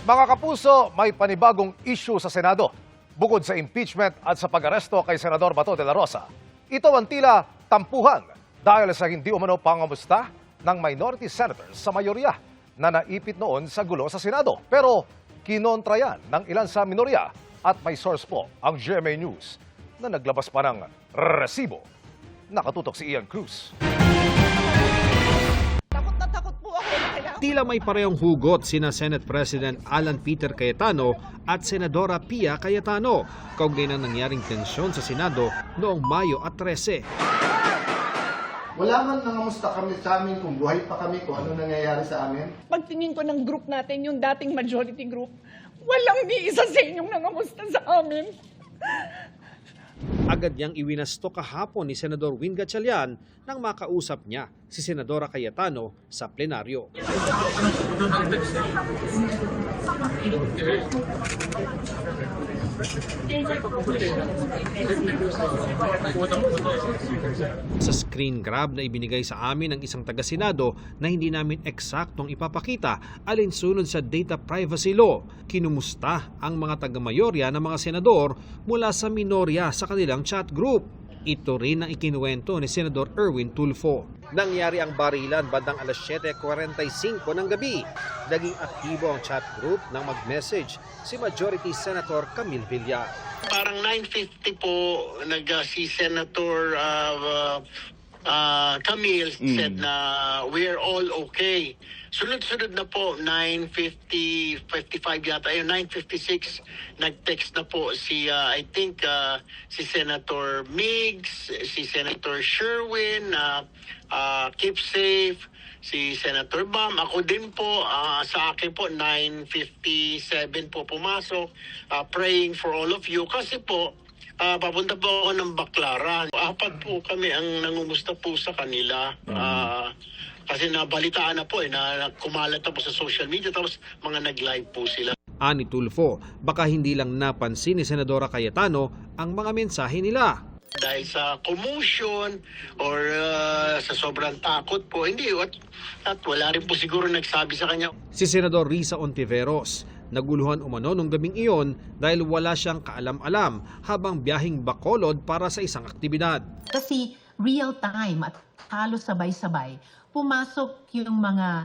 Mga kapuso, may panibagong issue sa Senado. Bukod sa impeachment at sa pag-aresto kay Senador Bato de la Rosa, ito ang tila tampuhan dahil sa hindi umano pangamusta ng minority senators sa mayorya na naipit noon sa gulo sa Senado. Pero kinontra yan ng ilan sa minorya at may source po ang GMA News na naglabas pa ng resibo. Nakatutok si Ian Cruz. Takot na takot po ako. Tila may parehong hugot sina Senate President Alan Peter Cayetano at Senadora Pia Cayetano kaugnay ng nangyaring tensyon sa Senado noong Mayo at 13. Wala man nangamusta kami sa amin kung buhay pa kami, kung ano nangyayari sa amin. Pagtingin ko ng group natin, yung dating majority group, walang ni isa sa inyong nangamusta sa amin. Agad niyang iwinasto kahapon ni Senador Win Gatchalian nang makausap niya si Senadora Cayetano sa plenaryo. Sa screen grab na ibinigay sa amin ng isang taga-senado na hindi namin eksaktong ipapakita alinsunod sa data privacy law, kinumusta ang mga taga-mayorya ng mga senador mula sa minorya sa kanilang chat group. Ito rin ang ikinuwento ni Senador Erwin Tulfo. Nangyari ang barilan bandang alas 7:45 ng gabi. Naging aktibo ang chat group nang mag-message si Majority Senator Camille Villar. Parang 9:50 po si Senator Camille said na we're all okay. Sunod-sunod na po 9:55 yata, 9:56 nag-text na po si I think si Senator Migs, si Senator Sherwin, Keep Safe, si Senator Bam, ako din po, sa akin po 9:57 po pumasok, praying for all of you kasi po papunta po ako ng Baclaran. 4 po kami ang nangumusta po sa kanila. Kasi nabalitaan na po na kumalat na po sa social media tapos mga nag-live po sila. Ani Tulfo, baka hindi lang napansin ni Senadora Cayetano ang mga mensahe nila. Dahil sa commotion or sa sobrang takot po, hindi. At wala rin po siguro nagsabi sa kanya. Si Senador Risa Ontiveros, naguluhan umano nung gabing iyon dahil wala siyang kaalam-alam habang biyahing Bacolod para sa isang aktibidad. Kasi real time at halos sabay-sabay, pumasok yung mga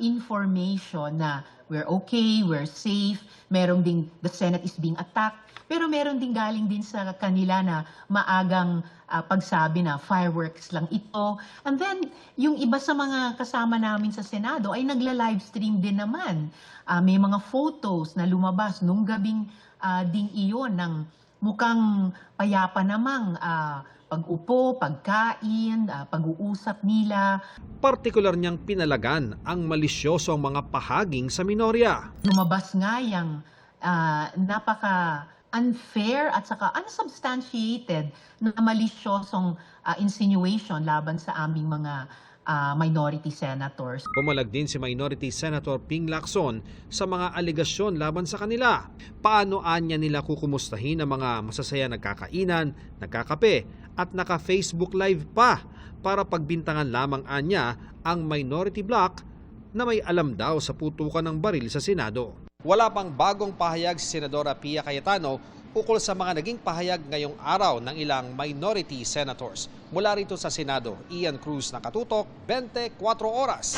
information na we're okay, we're safe, merong ding the Senate is being attacked, pero meron ding galing din sa kanila na maagang pagsabi na fireworks lang ito. And then, yung iba sa mga kasama namin sa Senado ay nagla-livestream din naman. May mga photos na lumabas nung gabing ding iyon ng mukhang payapa namang pag-upo, pagkain, pag-uusap nila. Partikular niyang pinalagan ang malisyosong mga pahaging sa minorya. Lumabas nga yung napaka-unfair at saka unsubstantiated na malisyosong insinuation laban sa aming mga minority senators. Pumalag din si Minority Senator Ping Lacson sa mga alegasyon laban sa kanila. Paano anya nila kukumustahin ang mga masasaya nagkakainan, nagkakape at naka-Facebook Live pa para pagbintangan lamang anya ang minority bloc na may alam daw sa putukan ng baril sa Senado. Wala pang bagong pahayag si Senadora Pia Cayetano ukol sa mga naging pahayag ngayong araw ng ilang minority senators. Mula rito sa Senado, Ian Cruz, Nakatutok, 24 Oras.